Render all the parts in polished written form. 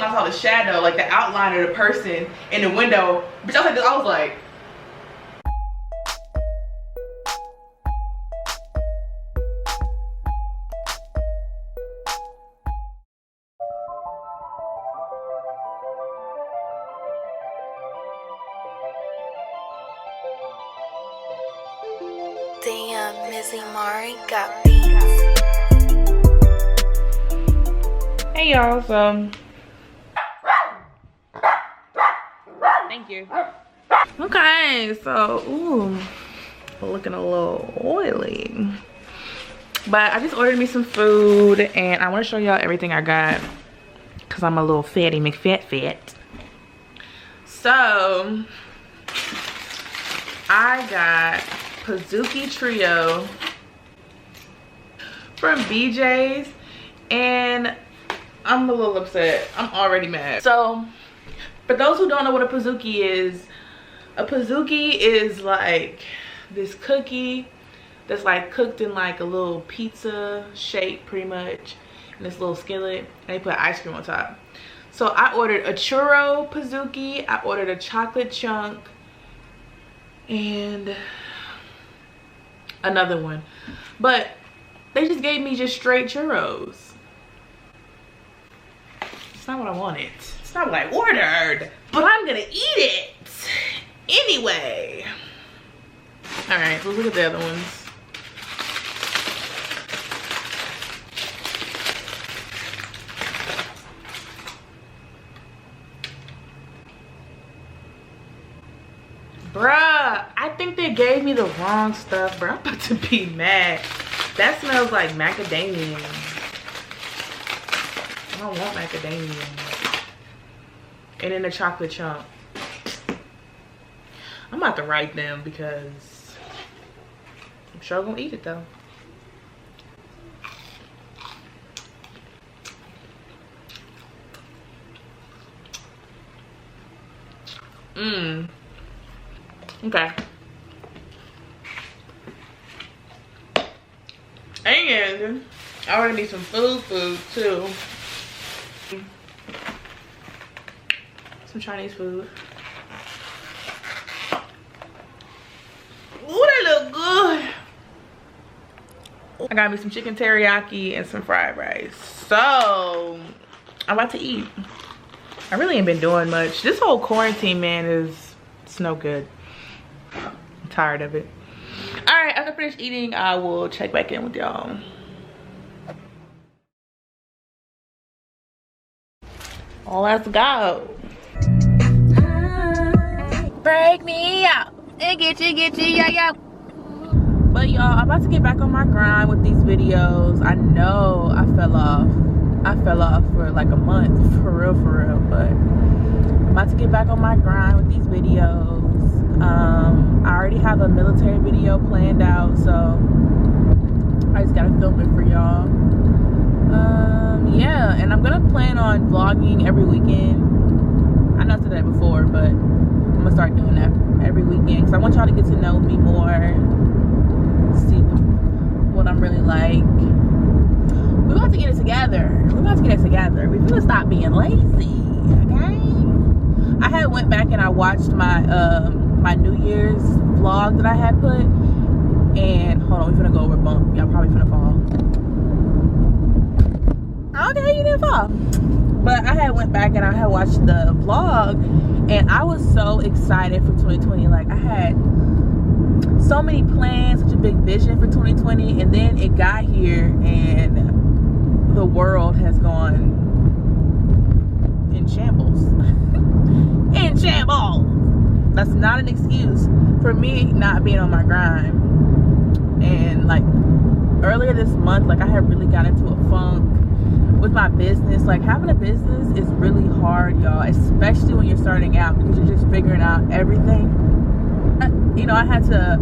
I saw the shadow, like the outline of the person in the window. Bitch, I was like this, I was like. Damn, Mizzy Mari got beats. Hey y'all, so thank you. Okay, so ooh, looking a little oily. But I just ordered me some food and I want to show y'all everything I got because I'm a little fatty McFat. So I got Pizookie Trio from BJ's and I'm a little upset. I'm already mad. So for those who don't know what a Pizookie is like this cookie that's like cooked in like a little pizza shape pretty much in this little skillet, and they put ice cream on top. So I ordered a churro Pizookie, I ordered a chocolate chunk, and another one, but they just gave me just straight churros. It's not what I wanted. It's not what I ordered, but I'm gonna eat it anyway. All right, let's look at the other ones. Bruh, I think they gave me the wrong stuff, bro. I'm about to be mad. That smells like macadamia. I don't want macadamia. And then the chocolate chunk. I'm about to write them because I'm sure gonna eat it though. Okay. And I already need some food too. Some Chinese food. Ooh, they look good. I got me some chicken teriyaki and some fried rice. So I'm about to eat. I really ain't been doing much. This whole quarantine, man, it's no good. I'm tired of it. All right, after I finish eating, I will check back in with y'all. Let's go. Break me out and get you, yeah. But y'all, I'm about to get back on my grind with these videos. I know I fell off for like a month, for real, but I'm about to get back on my grind with these videos. I already have a military video planned out, so I just gotta film it for y'all. Yeah, and I'm gonna plan on vlogging every weekend. I know I said that before, but I'm gonna start doing that every weekend because I want y'all to get to know me more, see what I'm really like. We're about to get it together. We're gonna stop being lazy, okay? I had went back and I watched my my New Year's vlog that I had put, and hold on, we're gonna go over a bump. Y'all probably finna fall. Okay, you didn't fall. But I had went back and I had watched the vlog, and I was so excited for 2020. Like, I had so many plans, such a big vision for 2020, and then it got here and the world has gone in shambles. In shambles. That's not an excuse for me not being on my grind. And like earlier this month, like I had really got into a funk with my business. Like, having a business is really hard, y'all, especially when you're starting out, because you're just figuring out everything. You know, I had to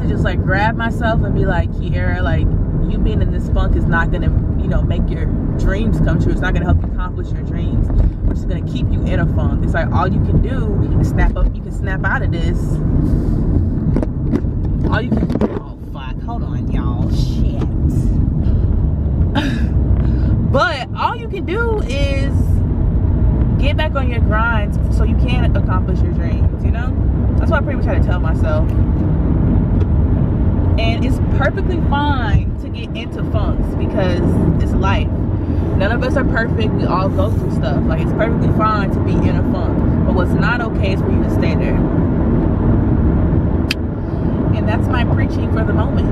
just like grab myself and be like, Kiara, like, you being in this funk is not gonna, you know, make your dreams come true. It's not gonna help you accomplish your dreams. We're just gonna keep you in a funk. It's like, all you can do is snap up. You can snap out of this. All you can do. Oh fuck! Hold on, y'all. Shit. But all you can do is back on your grind so you can accomplish your dreams, you know? That's what I pretty much had to tell myself. And it's perfectly fine to get into funks because it's life. None of us are perfect. We all go through stuff. Like, it's perfectly fine to be in a funk. But what's not okay is for you to stay there. And that's my preaching for the moment.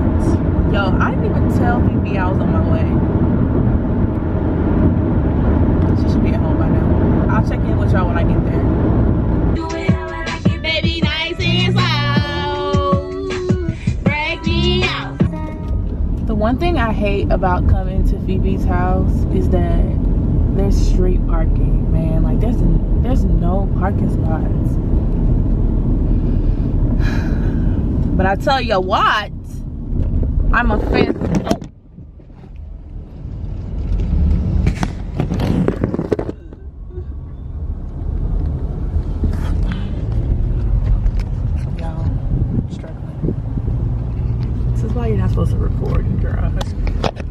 Yo, I didn't even tell BB I was on my way. She should be at home by now. I'll check in with y'all when I get there. Baby, nice and slow. Break me out. The one thing I hate about coming to Phoebe's house is that there's street parking, man. Like, there's no parking spots. But I tell you what, I'm a fan. Y'all, I'm struggling. This is why you're not supposed to record in garage.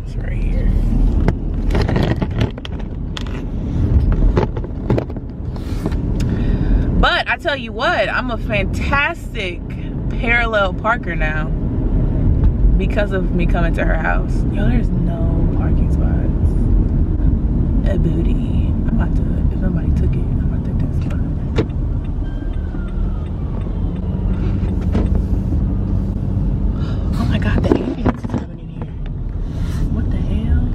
It's right here. But I tell you what, I'm a fantastic parallel parker now because of me coming to her house. Yo, there's no parking spots. A booty. I'm about to, if nobody took it, I'm about to take that spot. Oh my god, the ambulance is coming in here. What the hell?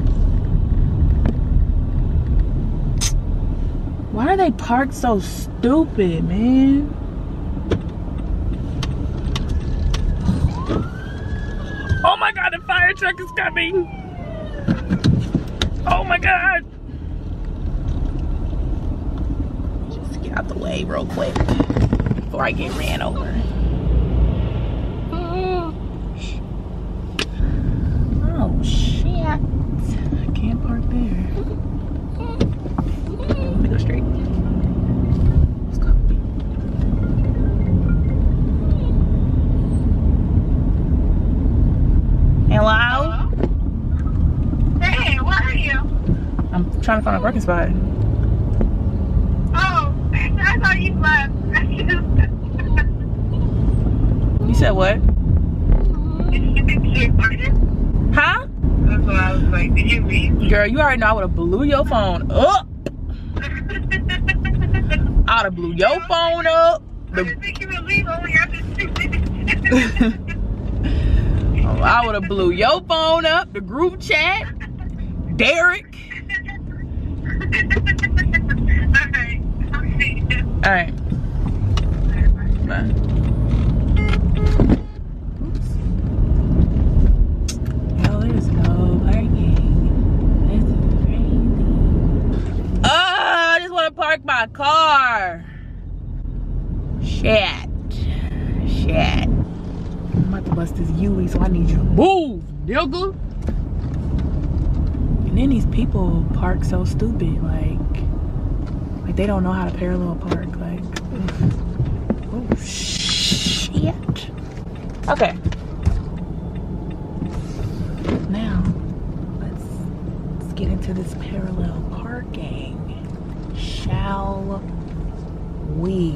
Why are they parked so stupid, man? Oh my god, the fire truck is coming! Oh my god! Just get out the way real quick before I get ran over. Oh shit! I can't park there. Let me go straight. Let's go. Hello? Hey, where are you? I'm trying to find a parking spot. Oh, I thought you left. You said what? Did you leave? Huh? That's what I was like. Did you leave? Girl, you already know I would have blew your phone up. I would have blew your phone up. I didn't think you would leave only after 2 minutes. I would have blew your phone up, the group chat, Derek. Alright, I'll see you. Alright. Bye. Oops. Yo, there's no parking. This is crazy. Oh, I just want to park my car. Shit. I'm about to bust this UE, so I need you to move, nigga. And then these people park so stupid, like they don't know how to parallel park, like. Oh shit. Okay. Now let's get into this parallel parking, shall we?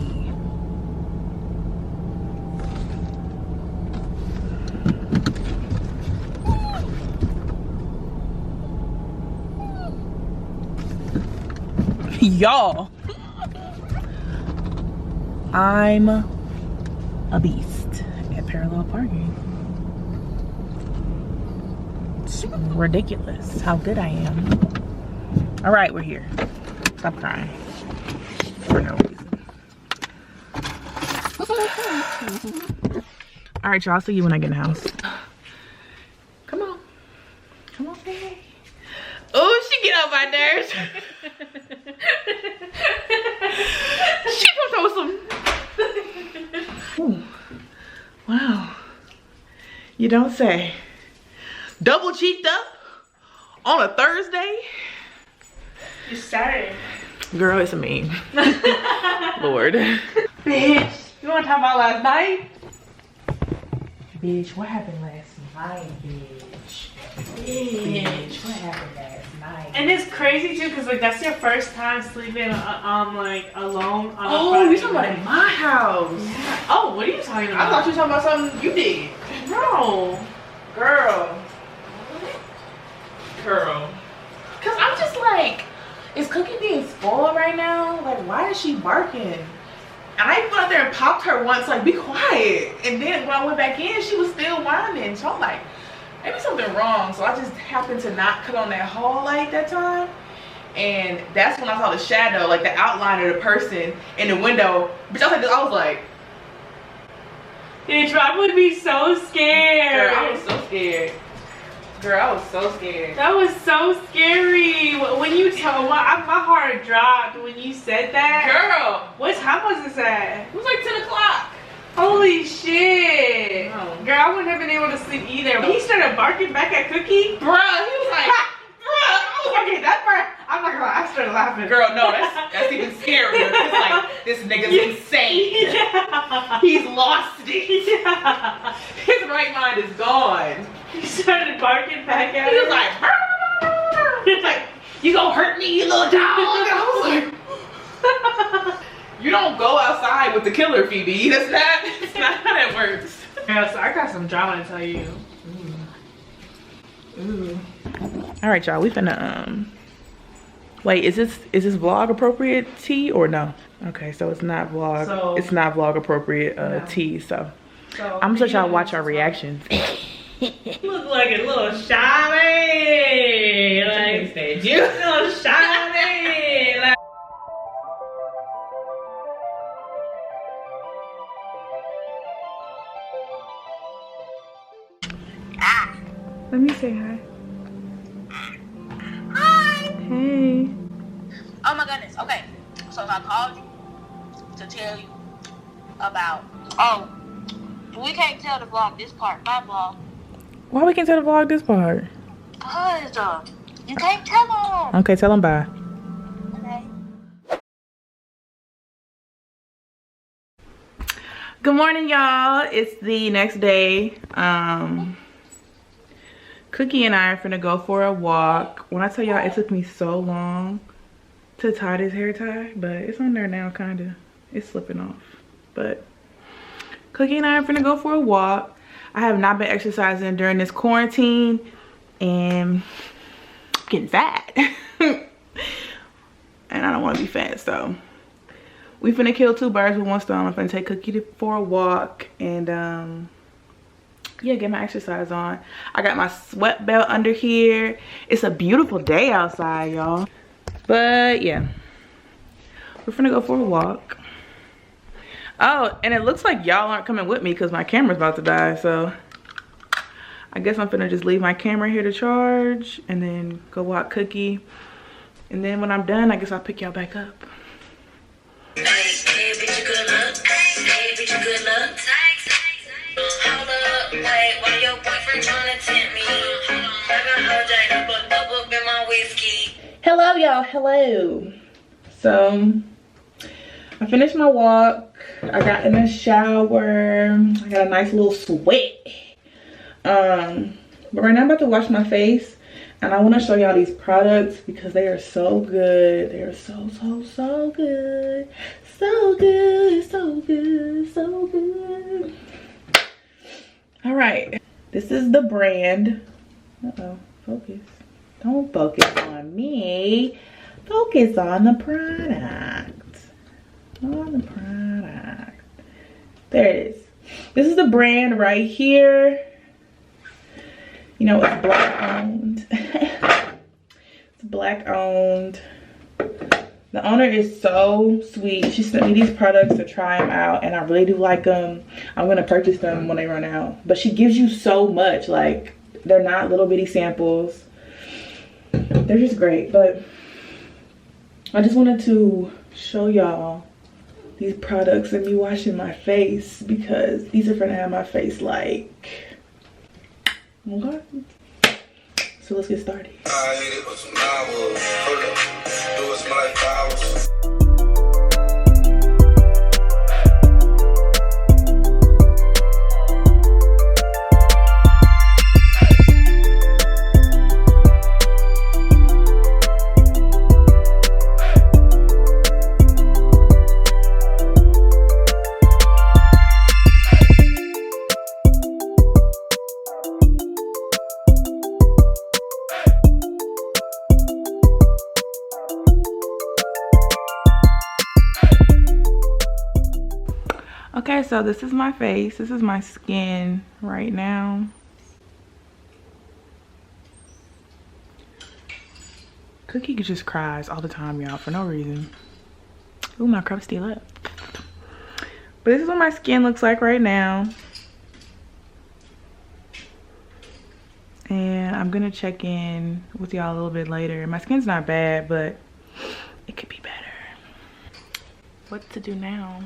Y'all, I'm a beast at parallel parking. It's ridiculous how good I am. All right, we're here. Stop crying for no reason. All right, y'all, I'll see you when I get in the house. Come on, baby. Oh, she get on my nerves. She comes over some. Ooh. Wow. You don't say. Double cheeked up on a Thursday. You started. Girl, it's a meme. Lord. Bitch, you want to talk about last night? Bitch, what happened last night, bitch? Bitch, what happened last night? And it's crazy too, cause like that's your first time sleeping like alone on a Oh, Friday you talking about night. at my house? Yeah. Oh, what are you talking about? I thought you were talking about something you did. No. Girl. Cause I'm just like, is Cookie being spoiled right now? Like, why is she barking? And I even went out there and popped her once, like, be quiet. And then when I went back in, she was still whining. So I'm like, maybe something wrong. So I just happened to not cut on that hall light that time. And that's when I saw the shadow, like the outline of the person in the window. Bitch, I was like, Bitch, I would be so scared. girl, I was so scared. Girl, I was so scared. That was so scary. When you told my heart dropped when you said that. Girl, What time was this at? it was like 10 o'clock. Holy shit. Oh. Girl, I wouldn't have been able to sleep either. When he started barking back at Cookie. Bruh, he was like, bruh. Okay, that part, I'm not gonna lie, I started laughing. Girl, no, that's even scarier. It's like, this nigga's insane. Yeah. He's lost it. Yeah. His right mind is gone. He started barking back at He was her. like, he's like, you gonna hurt me, you little dog? And I was like, you don't go outside with the killer, Phoebe. That's not how that works. Girl, so I got some drama to tell you. Ooh. All right, y'all, we finna wait, is this vlog appropriate tea or no? Okay, so it's not vlog. So- it's not vlog appropriate No. tea. So So, I'm gonna let y'all watch our reactions. Look like a little shy lady. Like, you. little shy lady. Like, Let me say hi. Hi. Hey. Oh my goodness. Okay. So I called you to tell you about. Oh, we can't tell the vlog this part. My vlog. Why we can't tell the vlog this part? Cause you can't tell them. Okay, tell them bye. Okay. Good morning, y'all. It's the next day. Cookie and I are finna go for a walk. When I tell y'all, it took me so long to tie this hair tie, but it's on there now, kinda. It's slipping off. But Cookie and I are finna go for a walk. I have not been exercising during this quarantine, and I'm getting fat. And I don't want to be fat, so we finna kill two birds with one stone. I'm finna take Cookie for a walk and yeah, get my exercise on. I got my sweat belt under here. It's a beautiful day outside, y'all. But yeah, we're finna go for a walk. Oh, and it looks like y'all aren't coming with me because my camera's about to die, so I guess I'm finna just leave my camera here to charge and then go walk Cookie. And then when I'm done, I guess I'll pick y'all back up. Hey, bitch, good luck. Hey, bitch, good luck. Hold up, wait, why your boyfriend trying to tempt me? Hold on, I got her jacked up, but double up in my whiskey. Hello, y'all. Hello. So I finished my walk. I got in the shower. I got a nice little sweat. But right now I'm about to wash my face, and I want to show y'all these products because they are so good. They are so good. So good, so good, so good. All right, this is the brand. Uh-oh, focus. Don't focus on me. Focus on the product. On the product. There it is. This is the brand right here. You know, it's black owned. It's black owned. The owner is so sweet. She sent me these products to try them out, and I really do like them. I'm gonna purchase them when they run out. But she gives you so much. Like, they're not little bitty samples. They're just great. But I just wanted to show y'all these products and me washing my face, because these are gonna have my face like, okay. So let's get started. I hit it with some novels. Hold up. Do it smell like flowers. Okay, so this is my face. This is my skin right now. Cookie just cries all the time, y'all, for no reason. Ooh, my crup's still up. But this is what my skin looks like right now. And I'm gonna check in with y'all a little bit later. My skin's not bad, but it could be better. What to do now?